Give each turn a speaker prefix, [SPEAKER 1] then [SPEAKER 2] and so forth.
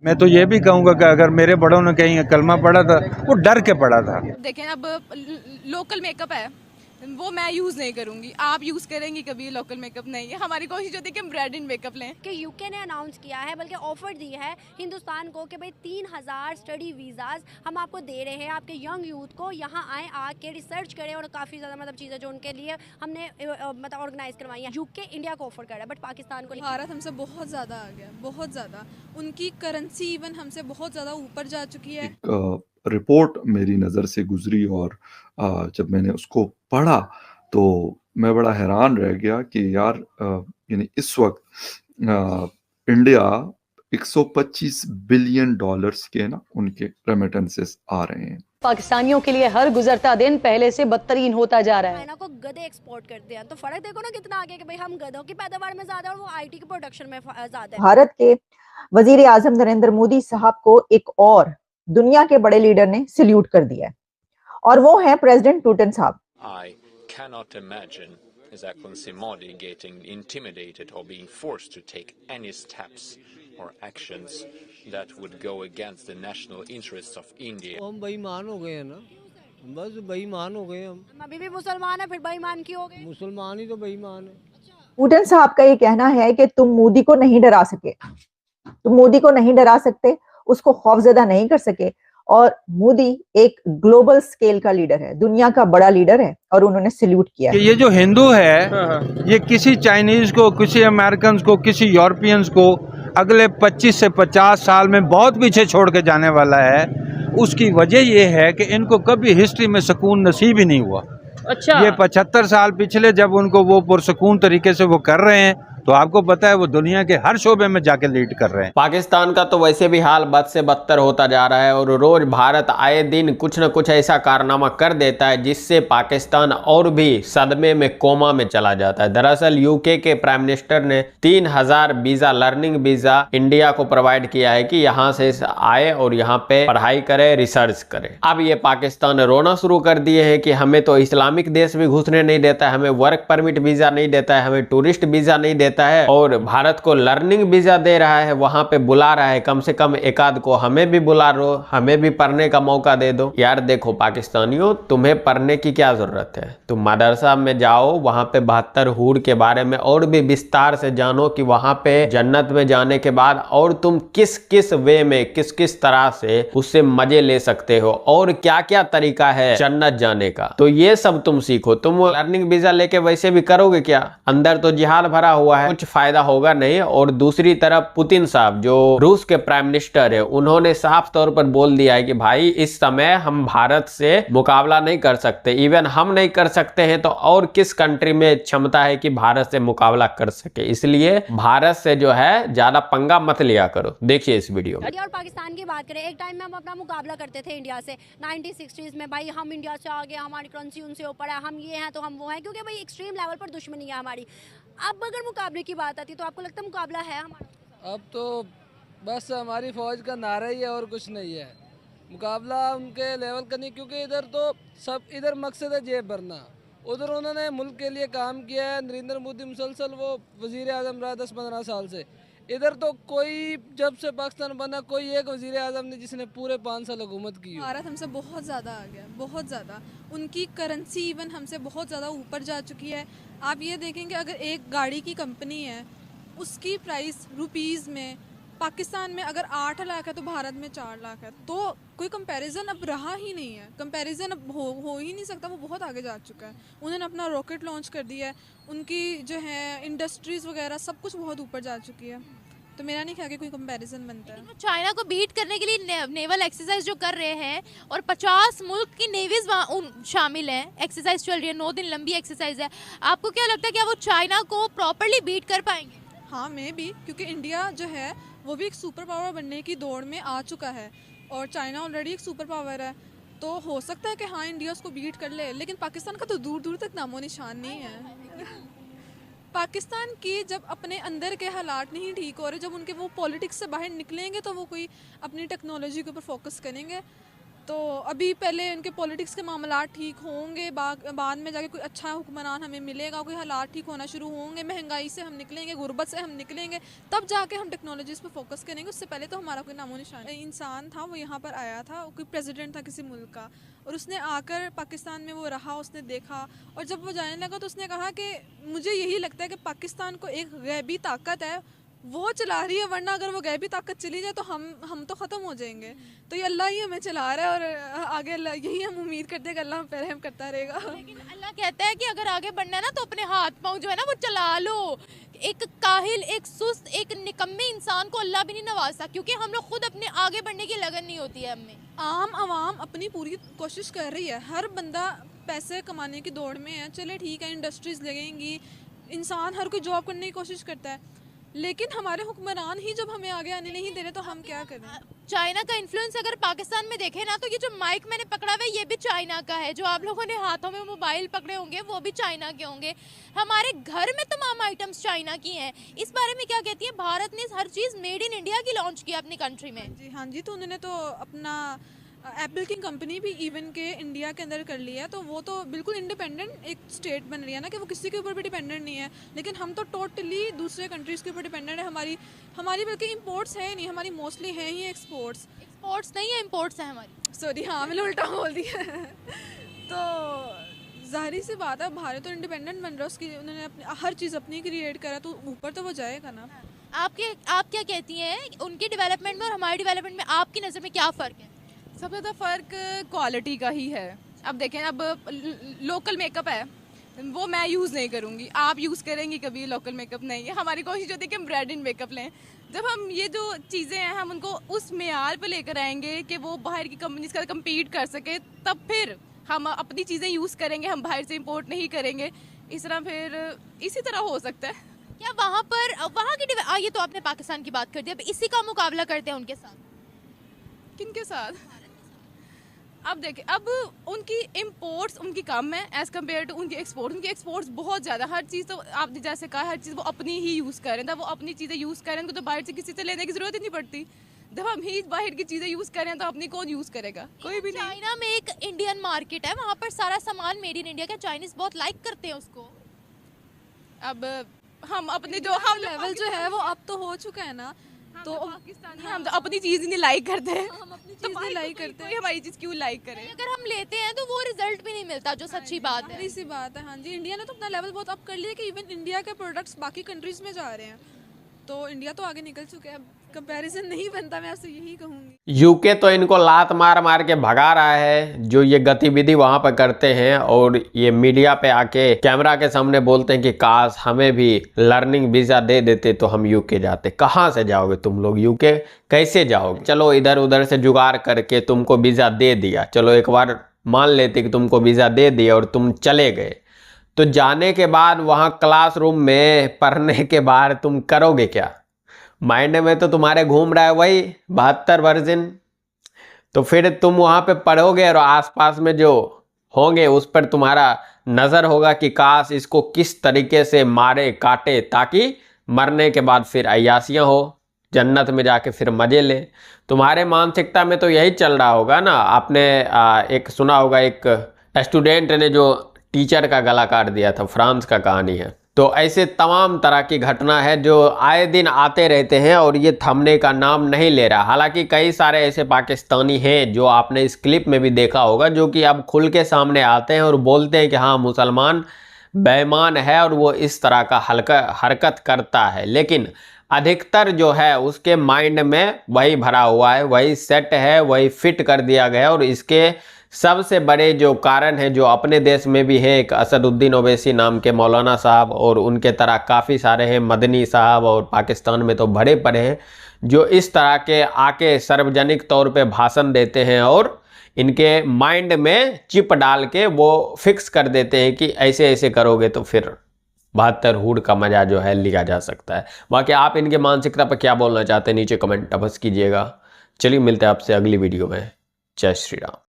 [SPEAKER 1] मैं तो ये भी कहूँगा कि अगर मेरे बड़ों ने कहीं कलमा पढ़ा था, वो डर के पढ़ा था।
[SPEAKER 2] देखें, अब लोकल मेकअप है वो मैं यूज़ नहीं करूंगी, आप यूज़ करेंगी कभी? लोकल मेकअप नहीं है, हमारी कोशिश होती है कि हम ब्रांडेड मेकअप लें।
[SPEAKER 3] कि यूके ने अनाउंस किया है, बल्कि ऑफर दी है हिंदुस्तान को कि भाई 3000 स्टडी वीज़ाज हम आपको दे रहे हैं, आपके यंग यूथ को यहाँ आए, आके रिसर्च करें, और काफ़ी ज़्यादा मतलब चीज़ें जो उनके लिए हमने मतलब ऑर्गेनाइज करवाई हैं। यूके इंडिया को ऑफर कर रहा है, बट पाकिस्तान को
[SPEAKER 2] भारत हमसे बहुत ज़्यादा आ गया, बहुत ज़्यादा। उनकी करेंसी इवन हमसे बहुत ज़्यादा ऊपर जा चुकी है।
[SPEAKER 4] एक रिपोर्ट मेरी नज़र से गुजरी और जब मैंने उसको पढ़ा तो मैं बड़ा हैरान रह गया कि यार यानी इस वक्त इंडिया 125 बिलियन डॉलर्स के ना उनके रेमिटेंसेस आ रहे हैं।
[SPEAKER 5] पाकिस्तानियों के लिए हर गुजरता दिन पहले से बदतरीन होता जा रहा है।
[SPEAKER 3] चाइना को गधे एक्सपोर्ट करते हैं, तो फर्क देखो ना कितना आगे कि भाई हम गधों की पैदावार में ज्यादा और वो आईटी के प्रोडक्शन में ज्यादा है।
[SPEAKER 6] भारत के वजीर आजम नरेंद्र मोदी साहब को एक और दुनिया के बड़े लीडर ने सल्यूट कर दिया है, और वो है प्रेसिडेंट पुतिन साहब।
[SPEAKER 7] I cannot imagine His Excellency Modi getting intimidated or being forced to take any steps or actions that would go against the national interests of India.
[SPEAKER 8] हम बेईमान हो गए हैं ना, बस बेईमान हो गए हम
[SPEAKER 3] अभी भी मुसलमान है, फिर बेईमान क्यों हो गए?
[SPEAKER 8] मुसलमान ही तो बेईमान है।
[SPEAKER 6] पुतिन साहब का ये कहना है कि तुम मोदी को नहीं डरा सके, तुम मोदी को नहीं डरा सकते, उसको खौफजदा नहीं कर सके। और मोदी एक ग्लोबल स्केल का लीडर है, दुनिया का बड़ा लीडर है, और उन्होंने सल्यूट किया है।
[SPEAKER 1] ये जो हिंदू है, ये किसी चाइनीज को, किसी अमेरिकन को, किसी यूरोपियंस को अगले 25 से 50 साल में बहुत पीछे छोड़ के जाने वाला है। उसकी वजह ये है कि इनको कभी हिस्ट्री में सुकून नसीब ही नहीं हुआ।
[SPEAKER 9] अच्छा,
[SPEAKER 1] ये 75 साल पिछले जब उनको वो पुरसकून तरीके से वो कर रहे हैं, तो आपको पता है वो दुनिया के हर शोबे में जाके लीड कर रहे हैं।
[SPEAKER 10] पाकिस्तान का तो वैसे भी हाल बद से बदतर होता जा रहा है और रोज भारत आए दिन कुछ न कुछ ऐसा कारनामा कर देता है जिससे पाकिस्तान और भी सदमे में, कोमा में चला जाता है। दरअसल यूके के प्राइम मिनिस्टर ने 3000 वीजा, लर्निंग वीजा इंडिया को प्रोवाइड किया है कि यहाँ से आए और यहाँ पे पढ़ाई करे, रिसर्च करे। अब ये पाकिस्तान रोना शुरू कर दिए है कि हमें तो इस्लामिक देश भी घुसने नहीं देता है, हमें वर्क परमिट वीजा नहीं देता है, हमें टूरिस्ट वीजा नहीं देता है, और भारत को लर्निंग वीजा दे रहा है, वहां पे बुला रहा है। कम से कम एक आध को हमें भी बुला लो, हमें भी पढ़ने का मौका दे दो। यार देखो पाकिस्तानियों, तुम्हें पढ़ने की क्या जरूरत है? तुम मदरसा में जाओ, वहां पे 72 हूर के बारे में और भी विस्तार से जानो कि वहां पे जन्नत में जाने के बाद और तुम किस किस वे में, किस किस तरह से उससे मजे ले सकते हो और क्या क्या तरीका है जन्नत जाने का। तो ये सब तुम सीखो। तुम लर्निंग वीजा लेके वैसे भी करोगे क्या? अंदर तो जिहाद भरा हुआ है, कुछ फायदा होगा नहीं। और दूसरी तरफ पुतिन साहब जो रूस के प्राइम मिनिस्टर है, उन्होंने साफ तौर पर बोल दिया है कि भाई इस समय हम भारत से मुकाबला नहीं कर सकते। इवन हम नहीं कर सकते हैं तो और किस कंट्री में क्षमता है कि भारत से मुकाबला कर सके? इसलिए भारत से जो है ज्यादा पंगा मत लिया करो। देखिए इस वीडियो में।
[SPEAKER 3] और पाकिस्तान की बात करें, एक टाइम में हम अपना मुकाबला करते थे इंडिया से 1960s में, भाई हम इंडिया से आ गए, हमारी करेंसी उनसे ऊपर है, हम ये हैं तो हम वो हैं, क्योंकि भाई एक्सट्रीम लेवल पर दुश्मनी है हमारी। अब अगर मुकाबले की बात आती है तो आपको लगता है मुकाबला है हमारा?
[SPEAKER 8] अब तो बस हमारी फौज का नारा ही है और कुछ नहीं है। मुकाबला उनके लेवल का नहीं, क्योंकि इधर तो सब, इधर मकसद है जेब भरना, उधर उन्होंने मुल्क के लिए काम किया है। नरेंद्र मोदी मुसलसल वो वजीर आजम रहा 10-15 साल से। इधर तो कोई, जब से पाकिस्तान बना, कोई एक वजीर आजम ने जिसने पूरे 5 साल हुकूमत की।
[SPEAKER 2] भारत हमसे बहुत ज़्यादा आ गया, बहुत ज़्यादा। उनकी करेंसी इवन हमसे बहुत ज़्यादा ऊपर जा चुकी है। आप ये देखें कि अगर एक गाड़ी की कंपनी है, उसकी प्राइस रुपीज़ में, पाकिस्तान में अगर 8 लाख है तो भारत में 4 लाख है। तो कोई कंपैरिजन अब रहा ही नहीं है, कंपैरिजन अब हो ही नहीं सकता। वो बहुत आगे जा चुका है। उन्होंने अपना रॉकेट लॉन्च कर दिया है, उनकी जो है इंडस्ट्रीज़ वगैरह सब कुछ बहुत ऊपर जा चुकी है। तो मेरा नहीं ख्याल कि कोई कंपैरिजन बनता है।
[SPEAKER 11] चाइना को बीट करने के लिए नेवल एक्सरसाइज जो कर रहे हैं, और 50 मुल्क की नेवीज शामिल हैं, एक्सरसाइज चल रही है, 9 दिन लंबी एक्सरसाइज है। आपको क्या लगता है कि वो चाइना को प्रॉपरली बीट कर पाएंगे?
[SPEAKER 2] हाँ, मैं भी, क्योंकि इंडिया जो है वो भी एक सुपर पावर बनने की दौड़ में आ चुका है, और चाइना ऑलरेडी एक सुपर पावर है। तो हो सकता है कि हाँ इंडिया उसको बीट कर ले, लेकिन पाकिस्तान का तो दूर दूर तक नामो निशान नहीं है। पाकिस्तान की जब अपने अंदर के हालात नहीं ठीक हो रहे, जब उनके वो पॉलिटिक्स से बाहर निकलेंगे तो वो कोई अपनी टेक्नोलॉजी के ऊपर फोकस करेंगे। तो अभी पहले इनके पॉलिटिक्स के मामला ठीक होंगे, बाद में जाके कोई अच्छा हुक्मरान हमें मिलेगा, कोई हालात ठीक होना शुरू होंगे, महंगाई से हम निकलेंगे, गुर्बत से हम निकलेंगे, तब जाके हम टेक्नोलॉजीज़ पे फोकस करेंगे। उससे पहले तो हमारा कोई नामो निशान इंसान था, वो यहाँ पर आया था, कोई प्रेसिडेंट था किसी मुल्क का, और उसने आकर पाकिस्तान में वो रहा, उसने देखा, और जब वो जाने लगा तो उसने कहा कि मुझे यही लगता है कि पाकिस्तान को एक गैबी ताकत है, वो चला रही है, वरना अगर वो गैबी ताकत चली जाए तो हम तो ख़त्म हो जाएंगे। तो ये अल्लाह ही हमें चला रहा है, और आगे यही हम उम्मीद करते हैं कि अल्लाह हम पे रहम करता रहेगा।
[SPEAKER 11] लेकिन अल्लाह कहता है कि अगर आगे बढ़ना है ना तो अपने हाथ पाँव जो है ना वो चला लो। एक काहिल, एक सुस्त, एक निकम्मे इंसान को अल्लाह भी नहीं नवाजता, क्योंकि हम लोग खुद अपने आगे बढ़ने की लगन नहीं होती है हमें।
[SPEAKER 2] आम आवाम अपनी पूरी कोशिश कर रही है, हर बंदा पैसे कमाने की दौड़ में है। चले ठीक है, इंडस्ट्रीज़ लगेंगी, इंसान हर कोई जॉब करने की कोशिश करता है, लेकिन हमारे हुक्मरान ही जब हमें आगे आने नहीं दे रहे तो हम क्या करें।
[SPEAKER 11] चाइना का इन्फ्लुएंस अगर पाकिस्तान में देखें ना, तो ये जो माइक मैंने पकड़ा हुआ है ये भी चाइना का है, जो आप लोगों ने हाथों में मोबाइल पकड़े होंगे वो भी चाइना के होंगे, हमारे घर में तमाम आइटम्स चाइना की हैं। इस बारे में क्या कहती है? भारत ने हर चीज़ मेड इन इंडिया की लॉन्च की अपनी कंट्री में।
[SPEAKER 2] जी हाँ जी, तो उन्होंने तो अपना एप्पल की कंपनी भी इवन के इंडिया के अंदर कर लिया है, तो वो तो बिल्कुल इंडिपेंडेंट एक स्टेट बन रही है ना, कि वो किसी के ऊपर भी डिपेंडेंट नहीं है। लेकिन हम तो टोटली दूसरे कंट्रीज़ के ऊपर डिपेंडेंट है। हमारी बल्कि इंपोर्ट्स है नहीं, हमारी मोस्टली हैं ही एक्सपोर्ट्स
[SPEAKER 11] नहीं है, इम्पोर्ट्स है हमारी।
[SPEAKER 2] सॉरी, हाँ मैंने उल्टा बोल दिया तो जाहिर सी बात है, भारत तो इंडिपेंडेंट बन रहा है, उसकी उन्होंने अपनी हर चीज़ अपनी क्रिएट करा, तो ऊपर तो वो जाएगा ना।
[SPEAKER 11] आप क्या कहती हैं, उनकी डेवलपमेंट में और हमारी डेवलपमेंट में आपकी नज़र में क्या फ़र्क है?
[SPEAKER 9] सबसे ज़्यादा फ़र्क क्वालिटी का ही है। अब देखें, अब लोकल मेकअप है वो मैं यूज़ नहीं करूँगी, आप यूज़ करेंगी कभी लोकल मेकअप नहीं है। हमारी कोशिश होती है कि हम ब्रांडेड मेकअप लें। जब हम ये जो चीज़ें हैं हम उनको उस मेयार पे लेकर आएंगे कि वो बाहर की कंपनीज का कम्पीट कर सके, तब फिर हम अपनी चीज़ें यूज़ करेंगे, हम बाहर से इम्पोर्ट नहीं करेंगे। इस तरह फिर इसी तरह हो सकता है।
[SPEAKER 11] क्या वहाँ की ये तो आपने पाकिस्तान की बात कर दी, अब इसी का मुकाबला करते हैं उनके साथ।
[SPEAKER 9] किनके साथ? अब देखें, अब उनकी इंपोर्ट्स उनकी कम है एज़ कम्पेयर टू उनकी एक्सपोर्ट्स बहुत ज़्यादा। हर चीज़ तो आपने जैसे कहा, हर चीज़ वो अपनी ही यूज़ कर रहे हैं। जब वो अपनी चीज़ें यूज़ कर रहे हैं उनको तो बाहर से किसी से लेने की ज़रूरत ही नहीं पड़ती। जब हम ही बाहर की चीज़ें यूज़ कर रहे हैं तो अपनी कौन यूज़ करेगा? कोई भी नहीं।
[SPEAKER 11] चाइना में एक इंडियन मार्केट है, वहाँ पर सारा सामान मेड इन इंडिया का, चाइनीज़ बहुत लाइक करते हैं उसको।
[SPEAKER 9] अब हम अपने जो हम
[SPEAKER 2] लेवल जो है वो अब तो हो चुका है ना, तो
[SPEAKER 9] पाकिस्तानी हम तो अपनी चीज़ ही नहीं लाइक करते हैं।
[SPEAKER 2] हम अपनी चीज़ नहीं लाइक करते हैं,
[SPEAKER 9] हमारी चीज़ क्यों लाइक करें?
[SPEAKER 11] अगर हम लेते हैं तो वो रिजल्ट भी नहीं मिलता, जो सच्ची बात है।
[SPEAKER 2] सी बात है। हाँ जी, इंडिया ने तो अपना लेवल बहुत अप कर लिया कि इवन इंडिया के प्रोडक्ट्स बाकी कंट्रीज में जा रहे हैं, तो इंडिया तो आगे निकल चुके हैं। कंपैरिजन नहीं बनता, मैं आपसे यही कहूँगी।
[SPEAKER 10] यूके तो इनको लात मार मार के भगा रहा है, जो ये गतिविधि वहाँ पर करते हैं, और ये मीडिया पे आके कैमरा के सामने बोलते हैं कि काश हमें भी लर्निंग वीज़ा दे देते तो हम यूके जाते। कहाँ से जाओगे तुम लोग यूके? कैसे जाओगे? चलो इधर उधर से जुगाड़ करके तुमको वीज़ा दे दिया, चलो एक बार मान लेते कि तुमको वीज़ा दे दिया और तुम चले गए, तो जाने के बाद वहाँ क्लासरूम में पढ़ने के बाद तुम करोगे क्या? माइंड में तो तुम्हारे घूम रहा है वही 72 वर्जन, तो फिर तुम वहाँ पे पढ़ोगे और आसपास में जो होंगे उस पर तुम्हारा नज़र होगा कि काश इसको किस तरीके से मारे काटे, ताकि मरने के बाद फिर अय्यासियाँ हो, जन्नत में जाके फिर मज़े ले। तुम्हारे मानसिकता में तो यही चल रहा होगा ना। आपने एक सुना होगा, एक स्टूडेंट ने जो टीचर का गला काट दिया था, फ्रांस का कहानी है। तो ऐसे तमाम तरह की घटना है जो आए दिन आते रहते हैं और ये थमने का नाम नहीं ले रहा। हालांकि कई सारे ऐसे पाकिस्तानी हैं जो आपने इस क्लिप में भी देखा होगा, जो कि अब खुल के सामने आते हैं और बोलते हैं कि हाँ मुसलमान बेईमान है और वो इस तरह का हरकत करता है, लेकिन अधिकतर जो है उसके माइंड में वही भरा हुआ है, वही सेट है, वही फिट कर दिया गया। और इसके सबसे बड़े जो कारण है, जो अपने देश में भी है, एक असदुद्दीन ओवैसी नाम के मौलाना साहब, और उनके तरह काफ़ी सारे हैं, मदनी साहब, और पाकिस्तान में तो बड़े पड़े हैं, जो इस तरह के आके सार्वजनिक तौर पे भाषण देते हैं और इनके माइंड में चिप डाल के वो फिक्स कर देते हैं कि ऐसे ऐसे करोगे तो फिर 72 हुड का मजा जो है लिया जा सकता है। बाकी आप इनके मानसिकता पर क्या बोलना चाहते हैं नीचे कमेंट अवश्य कीजिएगा। चलिए मिलते हैं आपसे अगली वीडियो में। जय श्री राम।